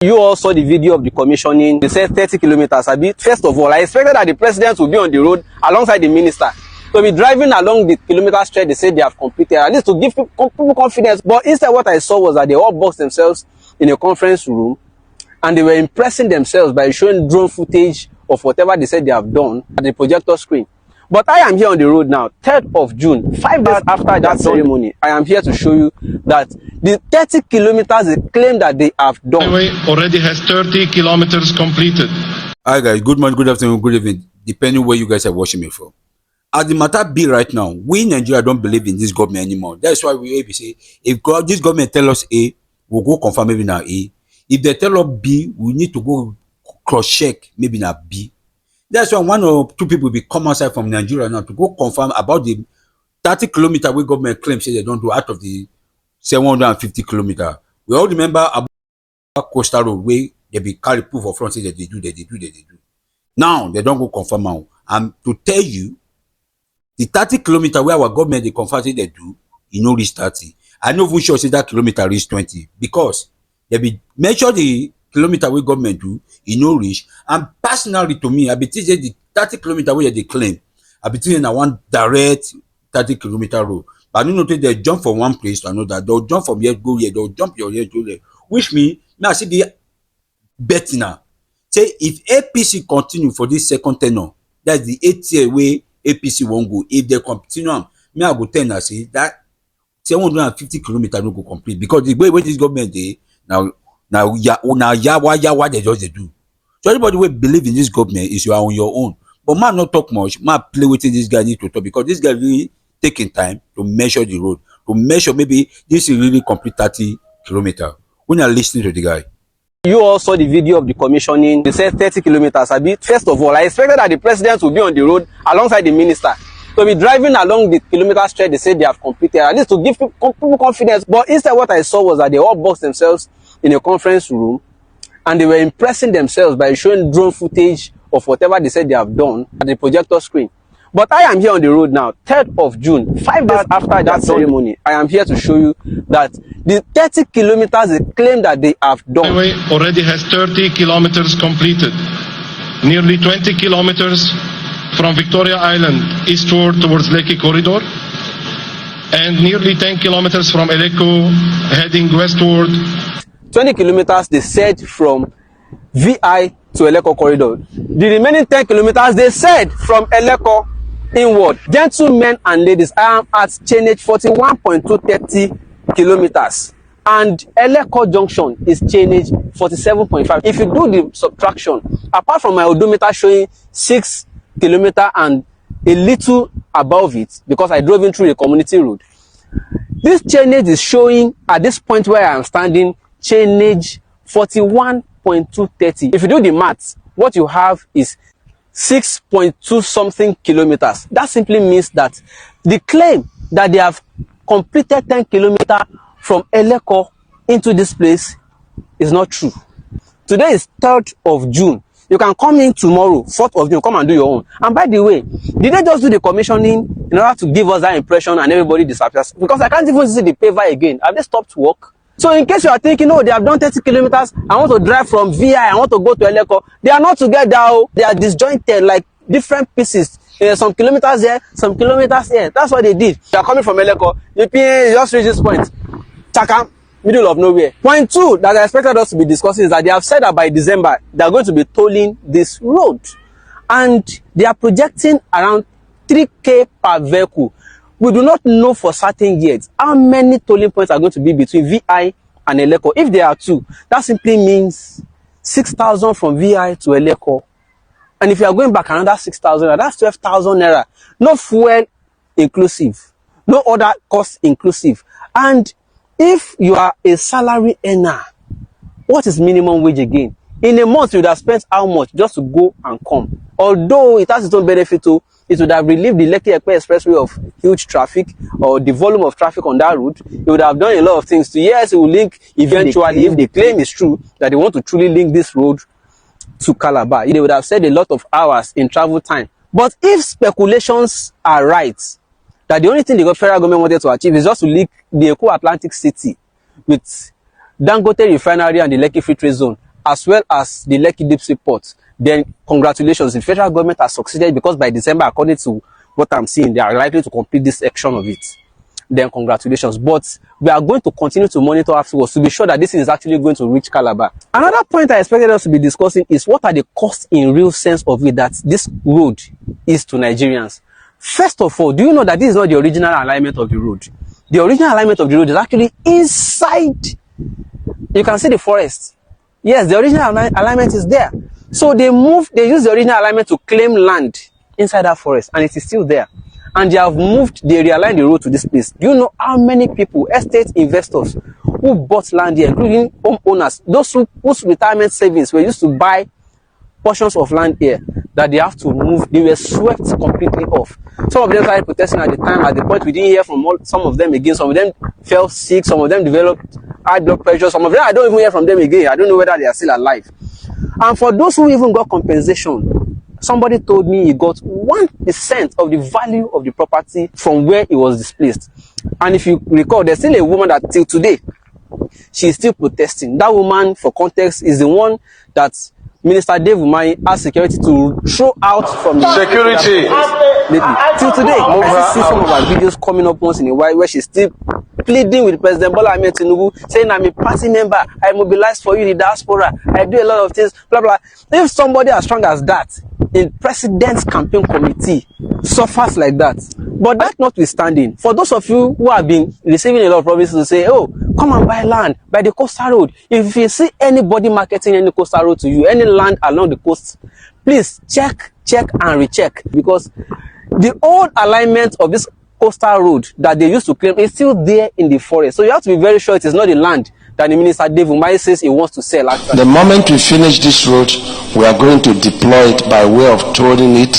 You all saw the video of the commissioning. They said 30 kilometers. First of all, I expected that the president would be on the road alongside the minister. To be driving along the kilometer stretch, they said they have completed, at least to give people confidence. But instead, what I saw was that they all boxed themselves in a conference room and they were impressing themselves by showing drone footage of whatever they said they have done at the projector screen. But I am here on the road now, 3rd of June, 5 days after that ceremony. I am here to show you that the 30 kilometers they claim that they have done. Highway already has 30 kilometers completed. Hi guys, good morning, good afternoon, good evening, depending where you guys are watching me from. As the matter be right now, we in Nigeria don't believe in this government anymore. That's why we say, if this government tell us A, we'll go confirm maybe now A. If they tell us B, we need to go cross-check maybe now B. That's why one or two people will come outside from Nigeria now to go confirm about the 30 kilometer where government claims say they don't do out of the 750 kilometer. We all remember about coastal road where they be carry proof of front say that they do. Now they don't go confirm now. And to tell you, the 30 kilometer where our government they confirm say they do, you know reach 30. I know even sure say that kilometer reach 20 because they be measure the kilometer where government do, you know reach. And personally to me, I be teaching the 30 kilometer where they claim. I be teaching I want direct 30 kilometer road. But I don't know they jump from one place to another. They'll jump from here, go here, they'll jump here, go there. Which means now see the betting now. Say if APC continue for this second tenure, that's the 8th year where APC won't go. If they continue, me I go tell and say that 750 kilometers no go complete because the way this government they now they just they do. So everybody will believe in this government is you are on your own. But man not talk much, man play with this guy need to talk because this guy really taking time to measure the road, to measure maybe this is really complete 30 kilometers. When you're listening to the guy. You all saw the video of the commissioning. They said 30 kilometers. First of all, I expected that the president would be on the road alongside the minister. To be driving along the kilometer stretch, they said they have completed, at least to give people confidence. But instead, what I saw was that they all boxed themselves in a conference room and they were impressing themselves by showing drone footage of whatever they said they have done at the projector screen. But I am here on the road now, 3rd of June, 5 days after that ceremony. I am here to show you that the 30 kilometers they claim that they have done. Highway already has 30 kilometers completed. Nearly 20 kilometers from Victoria Island eastward towards Lekki Corridor. And nearly 10 kilometers from Eleko heading westward. 20 kilometers they said from VI to Eleko Corridor. The remaining 10 kilometers they said from Eleko inward. Gentlemen and ladies, I am at chainage 41.230 kilometers and Eleko junction is chainage 47.5. If you do the subtraction, apart from my odometer showing 6 kilometers and a little above it because I drove in through a community road, this chainage is showing at this point where I am standing chainage 41.230. If you do the maths, what you have is 6.2 something kilometers. That simply means that the claim that they have completed 10 kilometers from Eleko into this place is not true. Today is 3rd of June. You can come in tomorrow, 4th of June, come and do your own. And by the way, did they just do the commissioning in order to give us that impression and everybody disappears? Because I can't even see the paver again. Have they stopped work? So in case you are thinking, oh, they have done 30 kilometers, I want to drive from VI, I want to go to Eleko. They are not together. They are disjointed like different pieces. Some kilometers here, some kilometers here. That's what they did. You are coming from Eleko, you just reach this point. Chaka, middle of nowhere. Point 2 that I expected us to be discussing is that they have said that by December, they are going to be tolling this road. And they are projecting around 3K per vehicle. We do not know for certain yet how many tolling points are going to be between VI and Eleko. If there are 2, that simply means 6,000 from VI to Eleko. And if you are going back another 6,000, that's 12,000 naira. No fuel inclusive, no other cost inclusive. And if you are a salary earner, what is minimum wage again? In a month, you would have spent how much just to go and come? Although it has its own benefit too, it would have relieved the Lekki Ekpe Expressway of huge traffic or the volume of traffic on that route. It would have done a lot of things to, yes, it will link eventually, if the claim is true, that they want to truly link this road to Calabar. They would have saved a lot of hours in travel time. But if speculations are right, that the only thing the federal government wanted to achieve is just to link the Eko Atlantic City with Dangote Refinery and the Lekki Free Trade Zone, as well as the Lekki Deep Sea Port, then congratulations, the federal government has succeeded, because by December, according to what I'm seeing, they are likely to complete this section of it. Then congratulations. But we are going to continue to monitor afterwards to be sure that this is actually going to reach Calabar. Another point I expected us to be discussing is what are the costs in real sense of it that this road is to Nigerians. First of all, do you know that this is not the original alignment of the road? The original alignment of the road is actually inside. You can see the forest. Yes, the original alignment is there. So they use the original alignment to claim land inside that forest, and it is still there. And they realigned the road to this place. Do you know how many people, estate investors, who bought land here, including homeowners, those whose retirement savings were used to buy portions of land here, that they have to move? They were swept completely off. Some of them started protesting at the time. At the point, we didn't hear from some of them again. Some of them fell sick. Some of them developed high blood pressure. Some of them, I don't even hear from them again. I don't know whether they are still alive. And for those who even got compensation, somebody told me he got 1% of the value of the property from where it was displaced. And if you recall, there's still a woman that till today, she is still protesting. That woman, for context, is the one that Minister Dave Umahi asked security to throw out from the security. Till today, I see some of her videos coming up once in a while where she's still pleading with President Bola Ahmed Tinubu, saying, I'm a party member, I mobilize for you the diaspora, I do a lot of things, blah, blah. If somebody as strong as that in President's campaign committee suffers like that, but that notwithstanding, for those of you who have been receiving a lot of promises to say, oh, come and buy land by the coastal road. If you see anybody marketing any coastal road to you, any land along the coast, please check and recheck, because the old alignment of this coastal road that they used to claim is still there in the forest. So you have to be very sure it is not the land that the Minister Dave Umahi says he wants to sell. Actually, the moment we finish this road, we are going to deploy it by way of tolling it,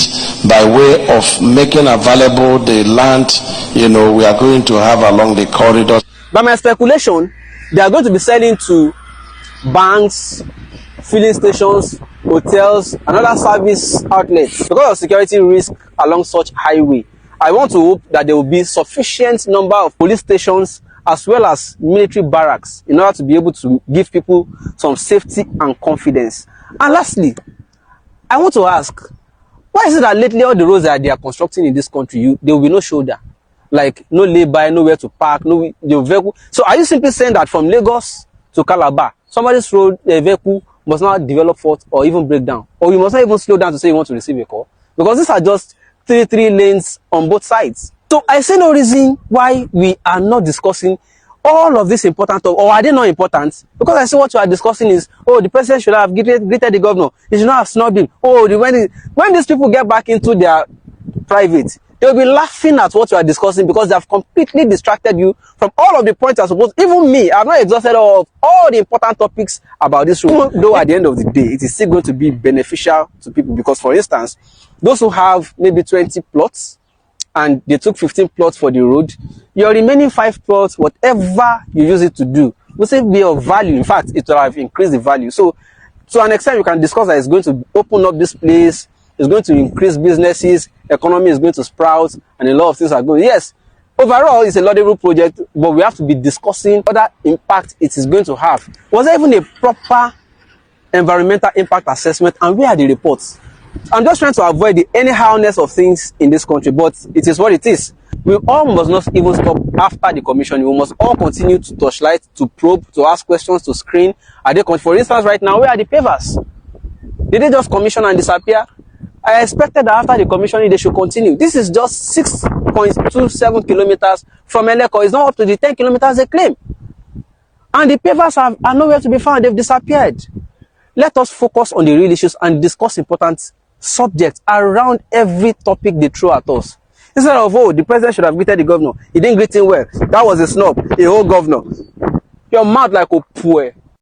by way of making available the land, we are going to have along the corridor. By my speculation, they are going to be selling to banks, filling stations, hotels, and other service outlets. Because of security risk along such highway, I want to hope that there will be sufficient number of police stations as well as military barracks in order to be able to give people some safety and confidence. And lastly, I want to ask, why is it that lately all the roads that they are constructing in this country, there will be no shoulder? Like no lay-by, nowhere to park, no vehicle. So are you simply saying that from Lagos to Calabar, somebody's road vehicle must not develop fault or even break down? Or you must not even slow down to say you want to receive a call? Because these are just three lanes on both sides. So I see no reason why we are not discussing all of this important, or are they not important? Because I see what you are discussing is, oh, the president should have greeted the governor. He should not have snubbed him. Oh, when these people get back into their private, they'll be laughing at what you are discussing because they have completely distracted you from all of the points I suppose. Even me, I have not exhausted all the important topics about this road. Though at the end of the day, it is still going to be beneficial to people because, for instance, those who have maybe 20 plots and they took 15 plots for the road, your remaining 5 plots, whatever you use it to do, will still be of value. In fact, it will have increased the value. So, to an extent, you can discuss that it's going to open up this place, it's going to increase businesses, economy is going to sprout, and a lot of things are going. Yes, overall, it's a laudable project, but we have to be discussing other impact it is going to have. Was there even a proper environmental impact assessment, and where are the reports? I'm just trying to avoid the anyhowness of things in this country, but it is what it is. We all must not even stop after the commission. We must all continue to torchlight, to probe, to ask questions, to screen. Are they, for instance, right now, where are the pavers? Did they just commission and disappear? I expected that after the commissioning, they should continue. This is just 6.27 kilometers from Eleko. It's not up to the 10 kilometers they claim. And the pavers are nowhere to be found. They've disappeared. Let us focus on the real issues and discuss important subjects around every topic they throw at us. Instead of, oh, the president should have greeted the governor. He didn't greet him well. That was a snub. A whole governor. Your mouth like a poor.